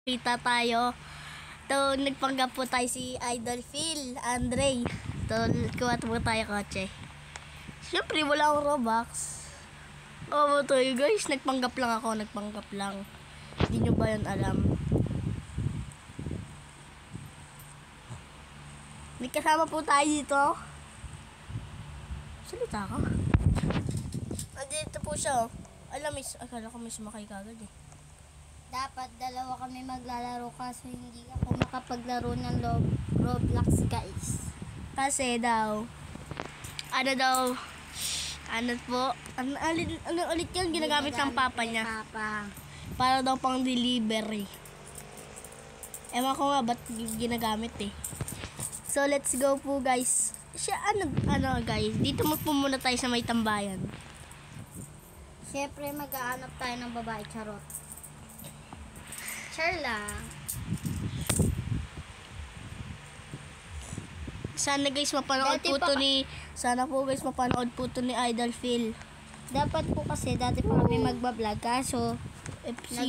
Kita tayo. To nagpanggap po tayo si Idol Phil, Andre. To kuha po tayo kotse. Siyempre wala akong Robux. Oo to guys, nagpanggap lang ako, nagpanggap lang. Hindi nyo ba yun alam? May kasama po tayo dito. Salita ka. Dito po siya. Alam, akala ko may sumakay kagad eh. Dapat dalawa kami maglalaro kasi hindi ako makapaglaro ng Roblox guys. Kasi daw, ano ulit yan, ginagamit ng papa niya. Papa. Para daw pang delivery. Ewan ko nga ba't ginagamit eh. So let's go po guys. Ano guys, dito po muna tayo sa may tambayan. Siyempre mag-aanap tayo ng babae, charot. Char lang. Sana guys mapanood Dati po pa- to ni mapanood po to ni Idol Phil. Dapat po kasi dati pa kami magbablog kaso FC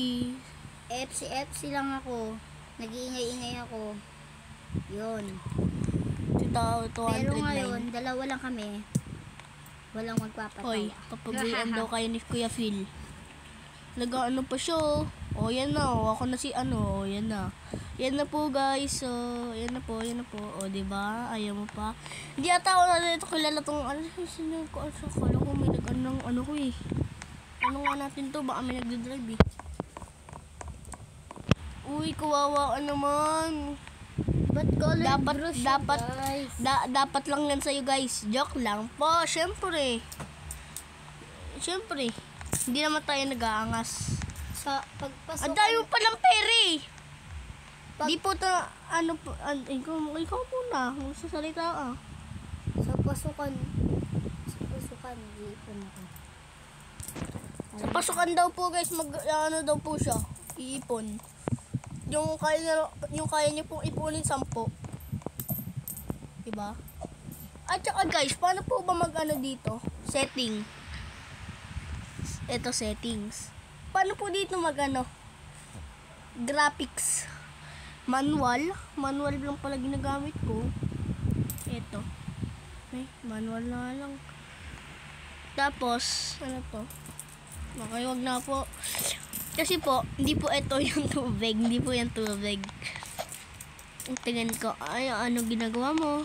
FC lang ako. Nag-iingay-ingay ako. Yun. 209. Pero ngayon, dalawa lang kami. Walang magpapatawa. Hoy, papaguyan daw kayo ni Kuya Phil. Nag-ano pa siya oh. Oh, yan na. Oh. Ako na si ano. Oh, yan na. Yan na po guys. So, yan na po. Oh, diba? Ayaw mo pa. Hindi ata ako na ito kilala tong ano. Sino ko? Akala ko may nag-ano ng ano ko eh. Ano nga natin to? Baka may nagdadrive eh. Uy, kawawa ka naman. But Dapat lang yan sa'yo guys. Joke lang po. Syempre. Hindi naman tayo nag-aangas. sa pagpasok. Ang dami mo palang pera eh. Di po ta, ano po, ikaw muna, magsasalita ka. Sa pasukan, iipon ako. Sa pasukan daw po guys, ano daw po siya, iipon. Yung kaya niyo pong ipunin 10. Diba? At saka guys, paano po ba mag-ano dito? Setting. Ito settings. Paano po dito mag-ano? Graphics. Manual lang pala ginagamit ko. Ito. Manual na lang. Tapos, ano to? Okay, wag na po. Kasi po, hindi po ito yung tubig. Hindi po yung tubig. Tingnan ko, ay, ano ginagawa mo?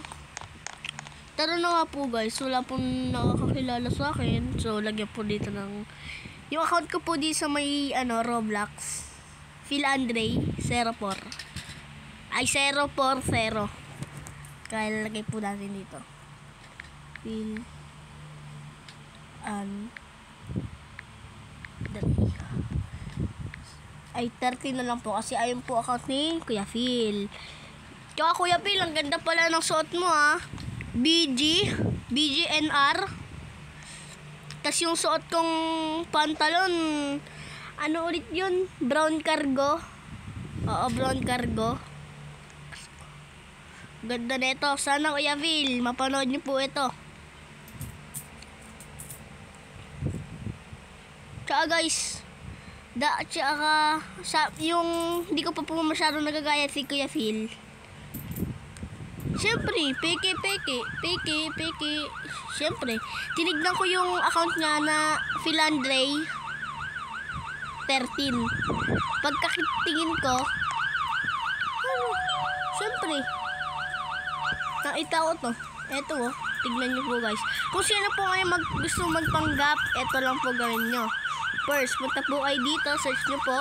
Tara na nga po guys, wala pong nakakakilala sa akin. So, lagyan po dito ng... Yung account ko po dito sa may, Roblox. Phil Andre 04. Ay, 040. Kaya lagay po natin dito. Phil Andre. Ay, 30 na lang po kasi ayun po account ni Kuya Phil. Tsaka Kuya Phil, ang ganda pala ng suot mo ha. BGNR. Tas yung suot kong pantalon, ano ulit yun? Brown cargo. Oo, brown cargo. Ganda nito. Sana Kuya Phil, mapanood niyo po ito. Tsaka guys, yung hindi ko pa po masyadong nagagaya si Kuya Phil. Siyempre, peke. Siyempre, tinignan ko yung account niya na Philandre 13. Pagkatingin ko, siyempre, nakita ko to. Eto oh, tignan niyo po guys. Kung sino po kayo gusto magpanggap, eto lang po gawin nyo. First, punta po kayo dito, search nyo po.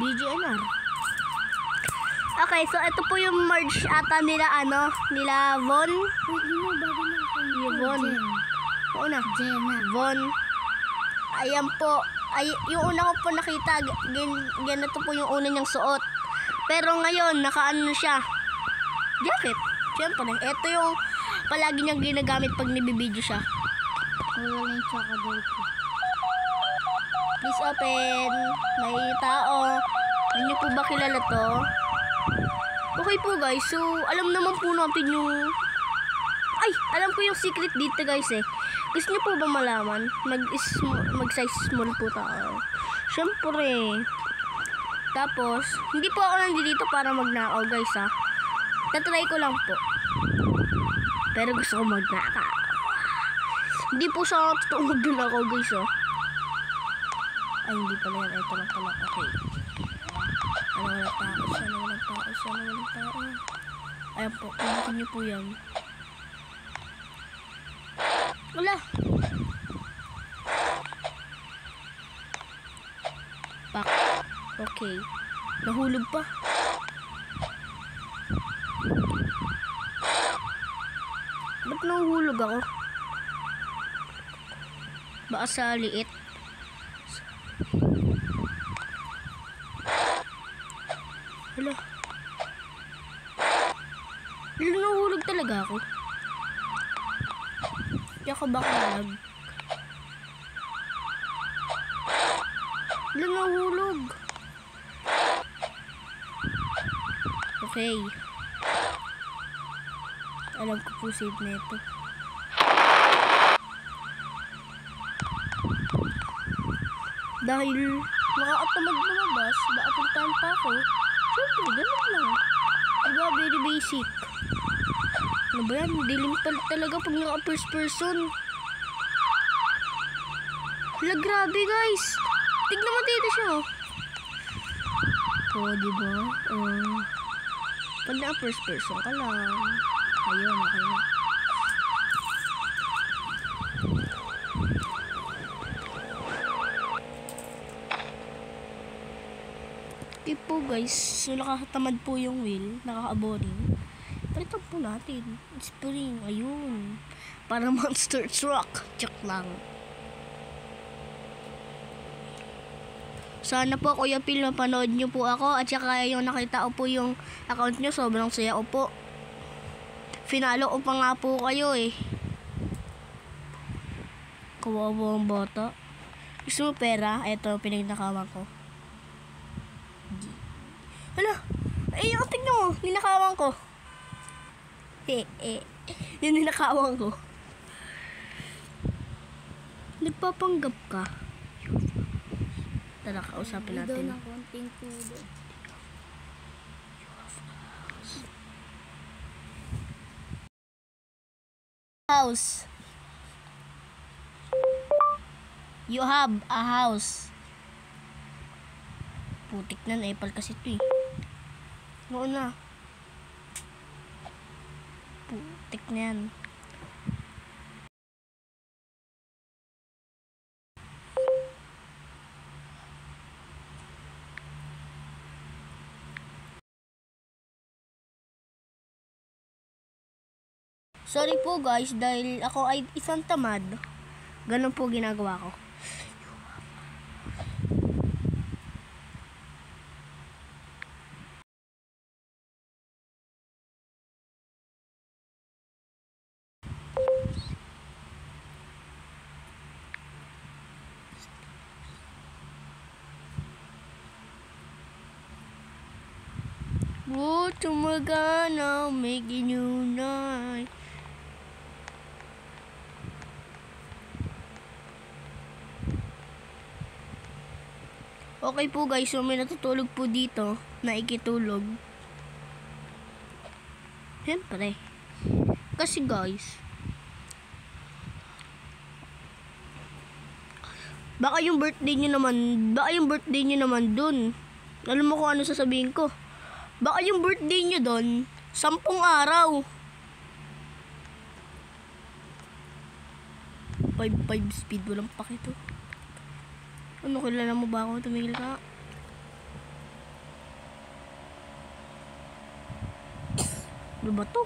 BGNR. Okay, so ito po yung merge ata nila Von. Von. Oo na. Von. Ayan po. Ay, yung una ko po nakita, ganito po yung una niyang suot. Pero ngayon, nakaano siya. Jacket. Siyempre, ito yung palagi niyang ginagamit pag nibibideo siya. Wala yung tsaka dito. Please open. May tao. Hindi po ba kilala to? Okay po guys. So, alam naman po natin yung... Ay! Alam ko yung secret dito guys eh. Gusto niyo po ba malaman? Mag-size small po tayo. Siyempre. Tapos, hindi po ako nandito para magnakaw guys ha. Tatry ko lang po. Pero gusto ko magnakaw. Hindi po sa totoo magnakaw guys ha. Ay, hindi pala yan. Ito lang pala. Okay. Sana walang tao. Ayan po. Kumakin niyo po yan. Wala. Pak. Okay. Nahulog pa. Ba't nahulog ako? Baka sa liit. Hala. Nahulog talaga ako. Hindi ako baka nalag. Nahulog. Okay. Alam ko po save na ito. Dahil nakakatamad lumabas, naapuntahan pa ako. Siyempre, ganun lang. Diba, very basic. Ano ba yan? Dilim talaga pag naka-first person. Hala, grabe guys. Tignan mo dito siya. Oh, diba? Pag naka-first person ka lang. Ayun, okay na. Okay po guys, so nakakatamad po yung wheel, nakaka-boring. Palitan po natin. Spring, ayun. Para monster truck. Check lang. Sana po Kuya Phil, mapanood nyo po ako. At saka yung nakita ko po yung account nyo, sobrang saya ko po. Finalo ko pa nga po kayo eh. Kawawa ang bata. Gusto mo pera? Ito, pinagnakawan ko. Hala! Ay, tignan mo! Ninakawan ko. Yung ninakawan ko. Nagpapanggap ka. Tara, kausapin natin. Doon ang konting tulo. House. You have a house. Putik na, naipal kasi ito eh. Oo na. Putik na yan. Sorry po guys, dahil ako ay isang tamad. Ganun po ginagawa ko. What am I gonna make you night? Okay po guys, so may natutulog po dito na ikitulog. Siyempre. Kasi guys, baka yung birthday nyo naman dun. Alam mo kung ano sasabihin ko. Baka yung birthday nyo dun, 10 araw. 5 speed, walang pakito. Ano, kilala mo ba ako? Tumigil ka. Ano ba to?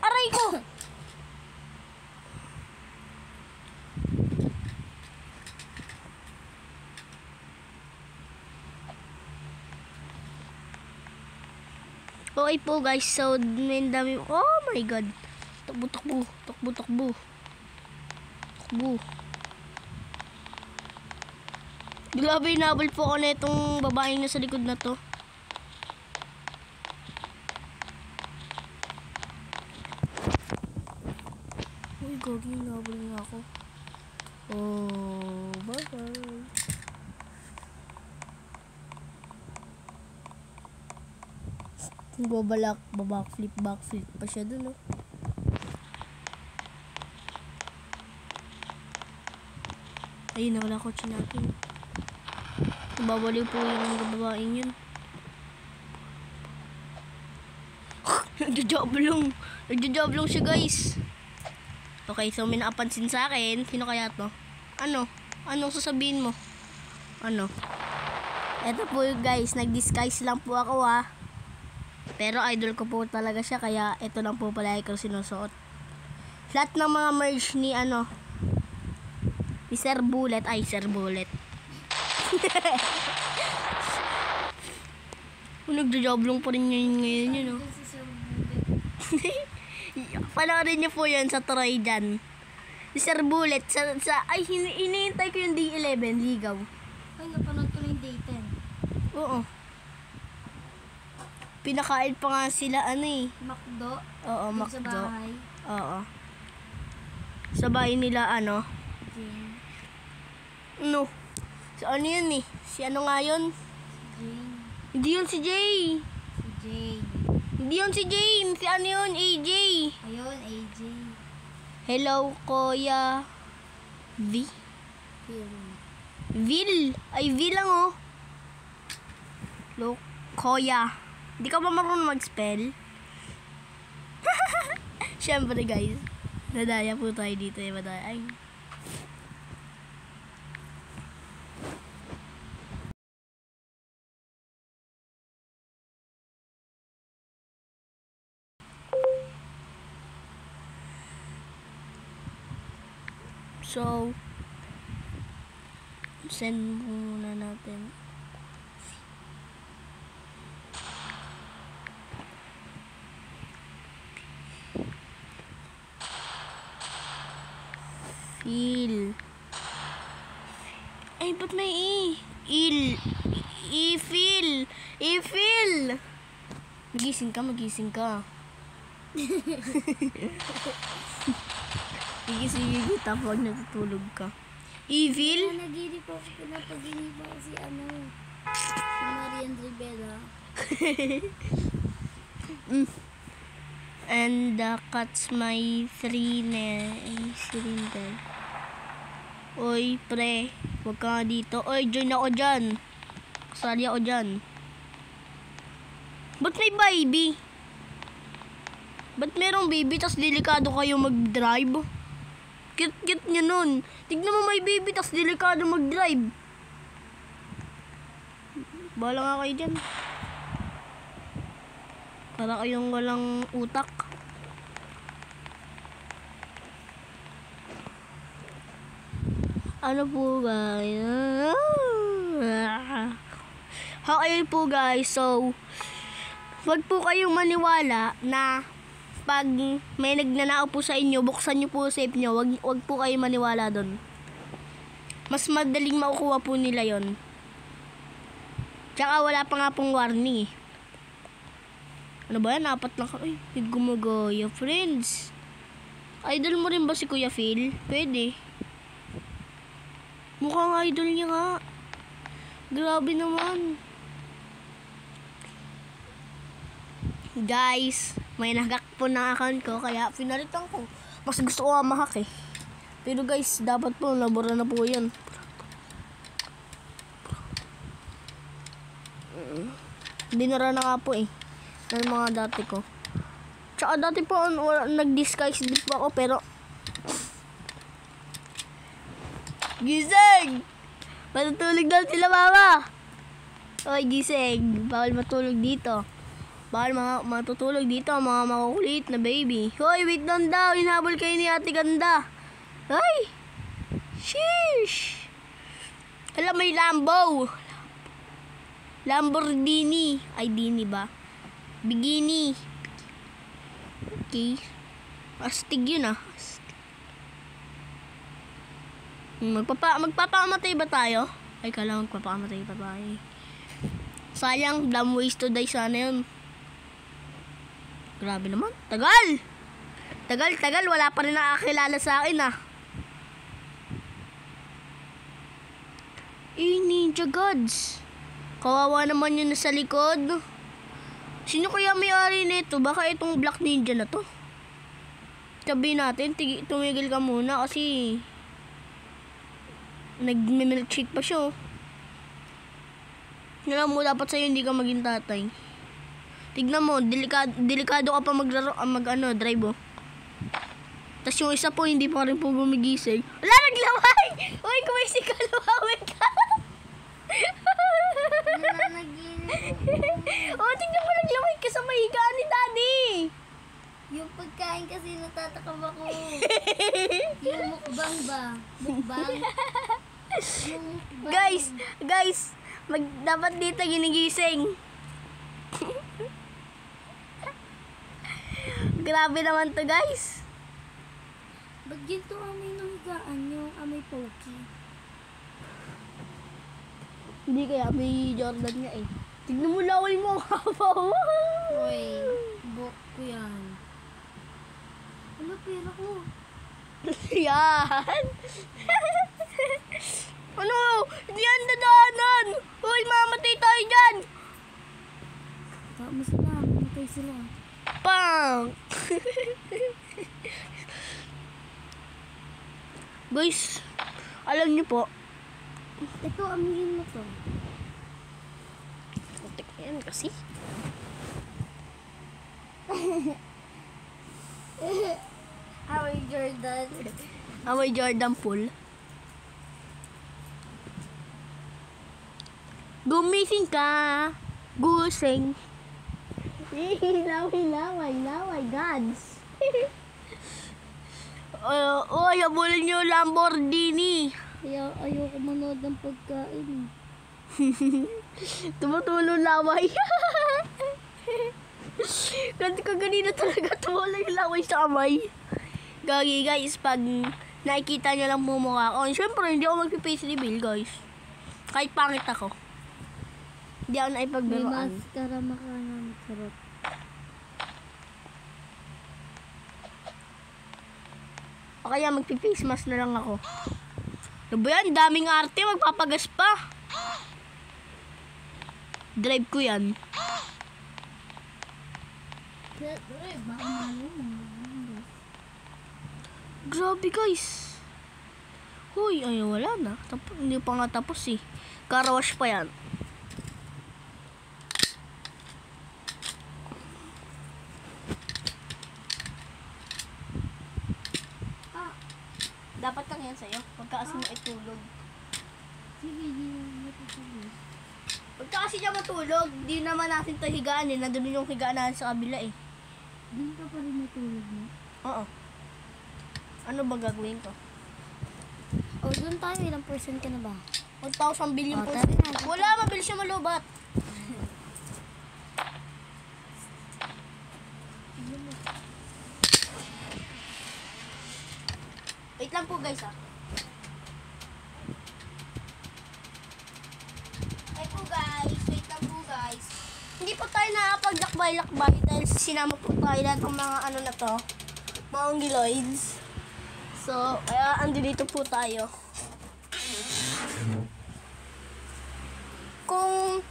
Aray ko! Okay po guys, so may dami. Oh my god. Takbo. Grabe, nabal po ako na itong babaeng nasa likod na to. Gagi, nabal nga ako. Oh, bye-bye. Backflip pa siya dun, oh. Ayun, nawala ko natin. Babaliw po yung babaeng yun. Nagjajablong siya, guys. Okay, so may nakapansin sa akin. Sino kaya to? Ano? Anong sasabihin mo? Ano? Eto po guys, nag-disguise lang po ako Pero idol ko po talaga siya, kaya ito lang po pala ko sinusuot. Lahat ng mga merch ni ni Sir Bullet. Sir Bullet. Nagjajablong pa rin ngayon yun, oh. Panoorin niyo po yun sa Troy dyan. Si Sir Bullet, hinihintay ko yung day 11, ligaw. Ay, napanood ko na yung day 10. Oo. Pinakain pa nga sila, Macdo? Oo, Dun Macdo. sa bahay? Oo. Sa bahay nila, Jane. No. So, ano yun Si ano nga yun? Jane. Hindi yun si Jay. Si Jane. Hindi yun si Jane. Si ano yun? AJ. Ayun, AJ. Hello, Kuya. Vil. Ay, Vil lang, oh. Hello, Kuya. Hindi ka ba marunong mag-spell? Siyempre, guys. Nadaya po tayo dito, madaya. Ay. So, send muna natin. Feel. Ay, ba't may I-feel. Magising ka. Gigising kita pag natutulog ka. Evil? Naginip ako, pinapaginip ako si Marian Rivera. And cat's my cylinder. Oy, pre. Huwag ka dito. Oy, join ako dyan. Kasali ako dyan. Ba't may baby? Ba't merong baby tas delikado kayo mag-drive? Cute nyo nun. Tignan mo, may baby tas delikado mag-drive. Bahala nga kayo dyan. Para kayong walang utak. Ano po guys? Okay po guys. So, wag po kayong maniwala na pag may nagnanakaw po sa inyo, buksan nyo po safe nyo. Wag po kayo maniwala doon. Mas madaling makukuha po nila yon. Tsaka wala pa nga pong warning eh. Ano ba yan? 4 lang ka. Ay, gumagaya, friends. Idol mo rin ba si Kuya Phil? Pwede. Mukhang idol niya nga. Grabe naman. Guys, may naghack po ng account ko, kaya pinalitan ko. Mas gusto ko mahack eh. Pero guys, dapat po, nabura na po yan. Binara na nga po eh. Ng mga dati ko. Tsaka dati po, nag-disguise din po ako, pero gising! Matutulog daw sila, mama! Oy, gising. Bawal matulog dito. Bawal matutulog dito, mga makukulit na baby. Hoy, wait down daw. Hinabol kayo ni Ate Ganda. Ay! Sheesh! Alam, may Lambo. Lamborghini. Ay, dini ba? Bikini. Okay. Astig yun ah. Magpapakamatay ba tayo? Ay, kala magpapakamatay pa tayo. Sayang, dumb ways to die sana yun. Grabe naman. Tagal! Tagal, wala pa rin nakakilala sa akin ah. Ninja gods. Kawawa naman yun sa likod. Sino kaya may-ari nito? Baka itong Black Ninja na to. Sabihin natin, tumigil ka muna kasi nag-milkshake pa siya. Alam mo, dapat sa'yo hindi ka maging tatay. Tignan mo, delikado ka pa drive oh. Tapos yung isa po, hindi pa rin po gumigising. Wala, naglaway! Uy, kumising ka, lumawin ka! Oh, tignan mo, naglaway ka sa mahigaan ni Daddy! Yung pagkain kasi natatakam ako. Yung mukbang ba? Mukbang? Yung mukbang. Guys, dapat dito ginigising. Grabe naman to, guys. Ba't ginto amoy ng higaan yung amoy pokey? Hindi kaya, may Jordan nga eh. Tignan mo, laway mo. Uy, buhok ko yan. Ano, pera ko? Yan. Ano? Hindi yan dadaanan. Uy, mamatay tayo dyan. Tama sila, mamatay sila. Pang! Guys, alam niyo po. Ito, amuyin mo to. Putik na yan kasi. Amoy Jordan. Amoy Jordan pool. Gumising ka. Gusing. Laway, gods. Habulin niyo Lamborghini. Ayoko manood ng pagkain. Tumutulo laway. Ganti ka ganina talaga tumulo yung laway sa kamay. Gagi guys, pag nakikita niyo lang mumukha ko. Siyempre, hindi ako mag-face reveal guys. Kahit pangit ako. Hindi ako May naipagbiruan. mascara makanan. Sarap. O kaya magpi-face mask na lang ako. Ano ba yan? Daming arte, magpapagas pa. Drive ko yan. Grabe guys. Huy, ay wala na. Hindi pa nga tapos eh. Karawash pa yan. Dapat kang yan sa'yo. Pagka kasi mo itulog. Sige, matutulog. Pagka kasi niya matulog, di naman natin ito higaan eh. Nandun yung higaan natin sa kabila eh. Doon ka pa rin matulog mo? Oo. Ano ba gagawin ko? O, doon tayo. Ilang percent ka na ba? 1,000 billion Oh, po. tara na. Wala, mabilis siya malubat. Wait lang po guys ah. Wait lang po guys. Hindi po tayo nakapag-lakbay-lakbay dahil sinama po tayo lahat ng mga ano na to. Mga ongoloids. So, kaya andito po tayo. Kung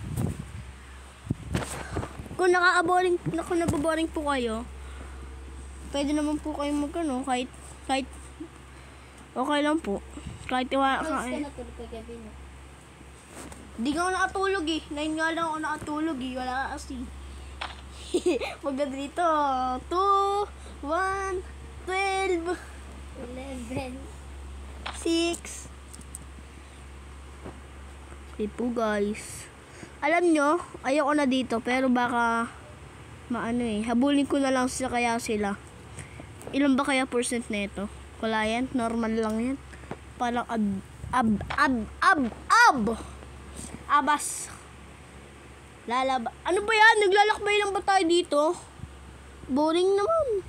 nababoring po kayo, pwede naman po kayong magano kahit okay lang po. Kahit Natulog ka gabi na. Di nga ako nakatulog eh. 9 nga lang ako nakatulog eh. Wala kasi. Maganda dito. 2, 1, 12, 11. 6. Okay po guys. Alam nyo, ayoko na dito. Pero baka maano eh. Habulin ko na lang sila kaya sila. Ilan ba kaya percent na ito? Wala yan. Normal lang yan. Parang abas. Lalaba. Ano ba yan? Naglalakbay lang ba tayo dito? Boring naman.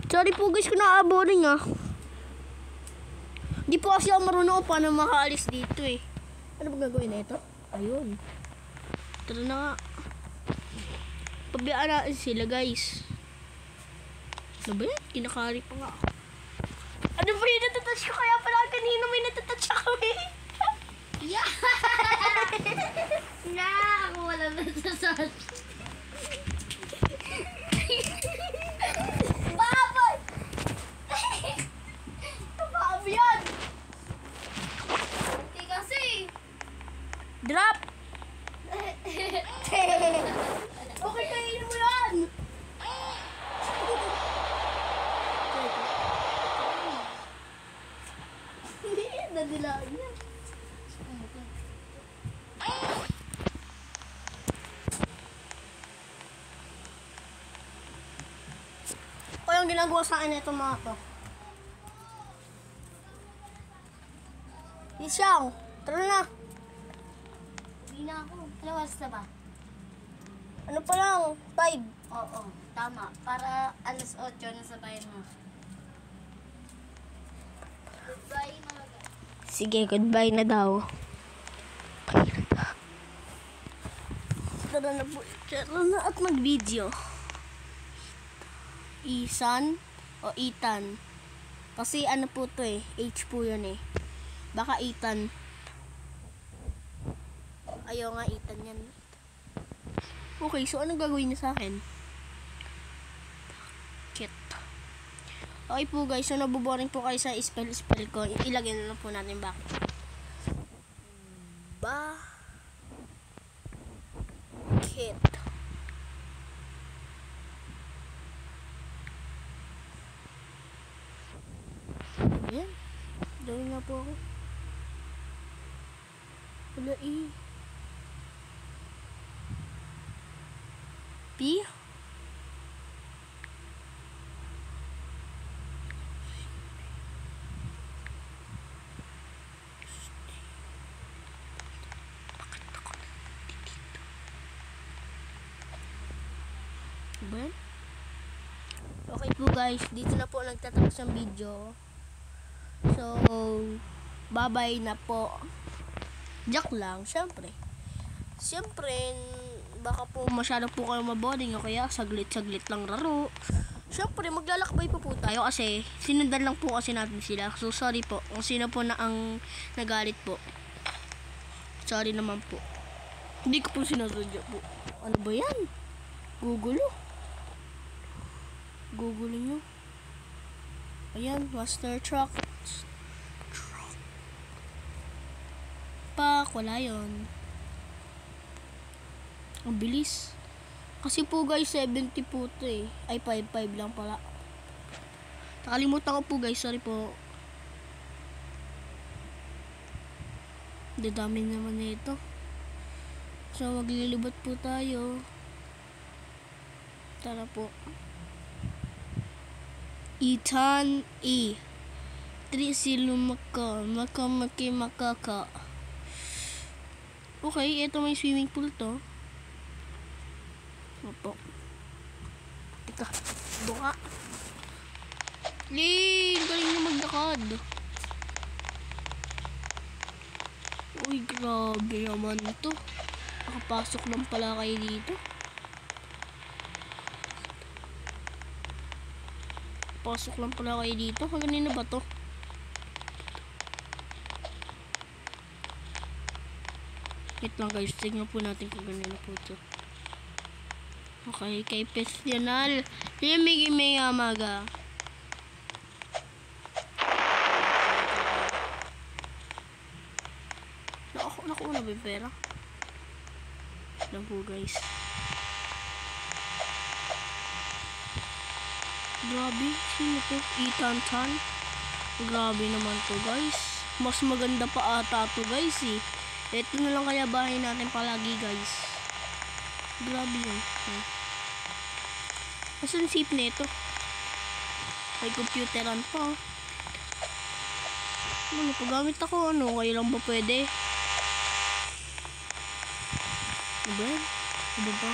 Sorry po guys kung boring ah. Di po kasi ako marunong paano makaalis dito eh. Ano ba gagawin na ito? Ayun. Tara na nga. Pabayaan natin sila guys. Ano ba yan? Kinakari pa nga ako. Ano ba yung natatouch ko? Kaya pala kanina may natatouch ako eh. Yeah! Na, ako wala natatouch. Baboy! Baboy yan! Hindi kasi. Drop! Okay, kainin mo yan! Hindi yan, nadilaan yan. O yung ginagawa sa akin itong mga to. Isang, tara na. Hindi na ako. Lawas na ba? Ano pa lang? 5. Oo, tama. Para alas 8 na sabayan mo. Goodbye, mga guys. Sige, goodbye na daw. Tara na po. Tara na at mag-video. Isan o Ethan. Kasi ano po to eh. H po yun eh. Baka Ethan. Ayaw nga Ethan yan. Okay, so anong gagawin niya sa akin? Bakit? Okay po guys, so nabuboring po kayo sa spell ko. Ilagay na lang po natin bakit. Bakit? Ayan. Dawin nga po ako. Wala eh. P? Ben? Okay po guys, dito na po nagtatapos ang video. So, bye-bye na po. Joke lang, syempre. Syempre, baka po masyado po kayo maboring o kaya saglit-saglit lang laro. Syempre, maglalakbay pa po tayo kasi sinundan lang po kasi natin sila. So, sorry po. Kung sino po na ang nagalit po. Sorry naman po. Hindi ko po sinasadya po. Ano ba yan? Gugulo. Gugulo nyo. Ayan, master truck. Pak, wala yun. Ang bilis. Kasi po guys, 70 po ito eh. Ay, 5.5 lang pala. Nakalimutan ko po guys, sorry po. Dadami naman nito. So, maglilibot po tayo. Tara po. Ethan E. 3 silumaka. Makamaki makaka. Okay, ito may swimming pool to. Opo. Teka, buka. Lin, galing na maglakad. Uy, grabe naman to. Nakapasok lang pala kayo dito. Pasok lang pala kayo dito. Kanina ba to? Wait lang guys, tignan po natin kung ganun po ito. Okay, kay Pessional. Limigi may amaga. Nakuha na ba yung pera? Lang po guys. Grabe, sino to? Ethan Tan. Grabe naman to guys. Mas maganda pa ata to guys eh. Ito na lang kaya bahay natin palagi guys. Grabe yun. Asan safe na ito? May computeran pa. Ano, paggamit ako, ano, kayo lang ba pwede? Ano ba yan? Ano ba?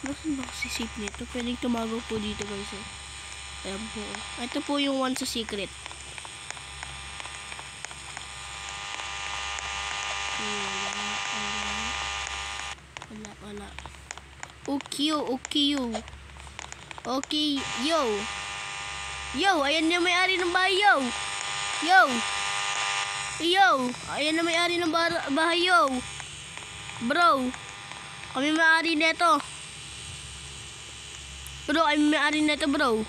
Nasaan ba kasi safe nito? Pwedeng tumagaw po dito guys eh. Ayan po. Ito po yung one sa secret. Wala. Ukiyo. Okay, yo. Yo, ayan na may-ari ng bahay, yo. Yo. Yo, ayan na may-ari ng bahay, yo. Bro, kami may-ari nito. Bro, kami may-ari nito, bro.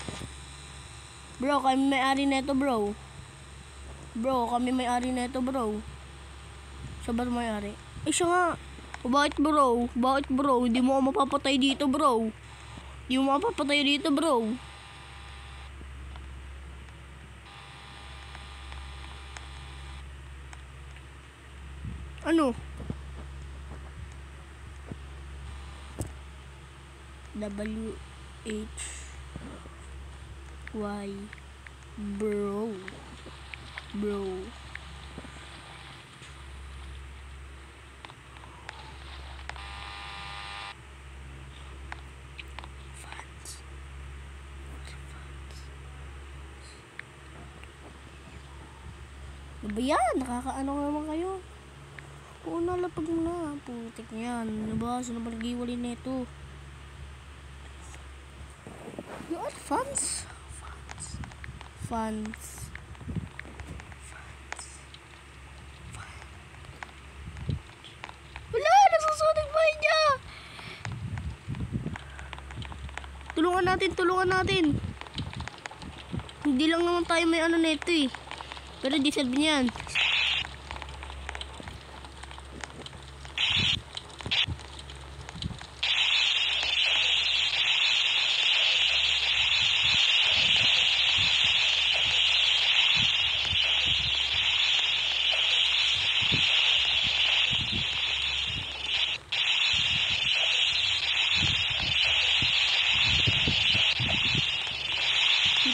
Bro, kami may-ari nito, bro. Bro, kami may-ari nito, bro. Siya ba may-ari? Eh, siya nga. Bakit, bro? Bakit, bro? Hindi mo ako mapapatay dito, bro. Hindi mo mapapatay dito, bro. Ano? WHY bro. Bro. Ano ba yan? Nakakaano naman kayo? Oo, nalapag mo na. Putik yan. Ano ba? Sino ba nag-iwalay na ito? You are fans? Fans. Wala! Nasusunog ba niya? Tulungan natin. Hindi lang naman tayo may ano na ito eh. Pero deserve niyan.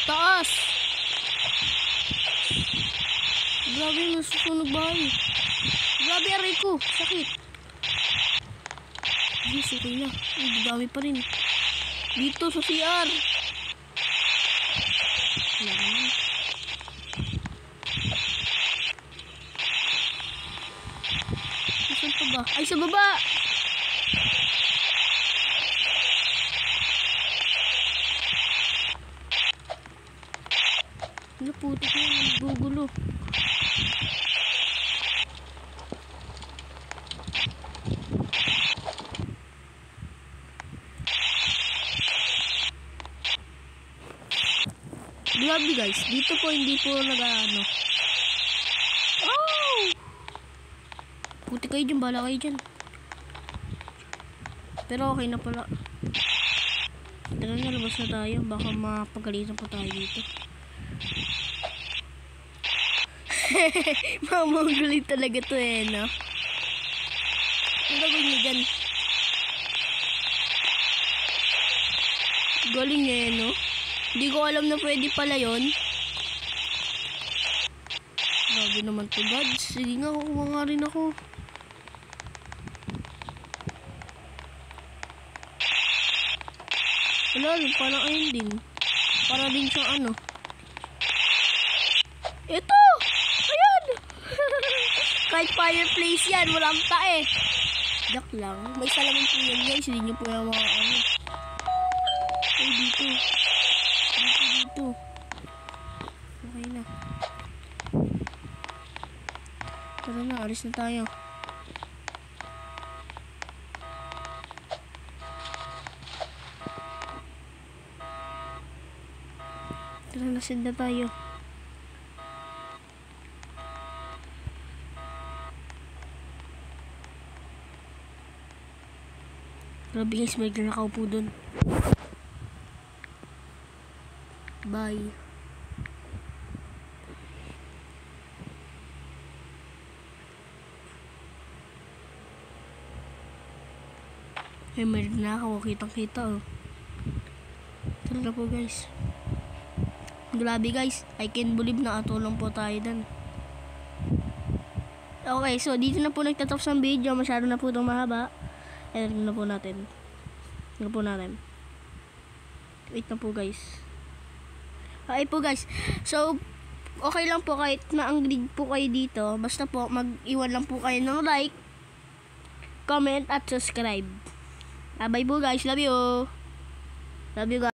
Taas! Grabe, nasusunog bahay. Grabe, aray ko. Sakit. Yes, okay na. Ay, dami pa rin. Dito sa CR. Wala naman. Saan pa ba? Ay, sa baba! Naputik na, nagbugulo. Grabe guys, dito po hindi po nag-ano. Oh! Putik kayo dyan, bala kayo dyan. Pero okay na pala. Tara na, labas na tayo. Baka mapagalitan pa tayo dito. Mamagulit talaga to eh, no? Ang gagawin niyo dyan? Galing eh, no? Hindi ko alam na pwede pala yun. Grabe naman to, God. Sige nga, kukuha nga rin ako. Wala, parang ayun din. Para din siyang ano. Ito! Ayan! Kahit fireplace yan, walang tae. Dak lang. May salamin po yan guys. Hindi nyo po yung mga ano. Ay, dito. Dito. Okay na. Tara na, alis na tayo. Tara na, send na tayo. Grabe guys, may nakaupo dun. Bye. Eh, may na ako. Kitang-kita oh. Tara na po guys. Grabe guys. I can't believe na atulong po tayo dun. Okay, so dito na po nagtatapos ang video. Masyado na po itong mahaba. Ayan na po natin. Wait na po guys. Okay po guys. So, okay lang po kahit na-angrid po kayo dito. Basta po, mag-iwan lang po kayo ng like, comment, at subscribe. Bye po guys. Love you. Love you guys.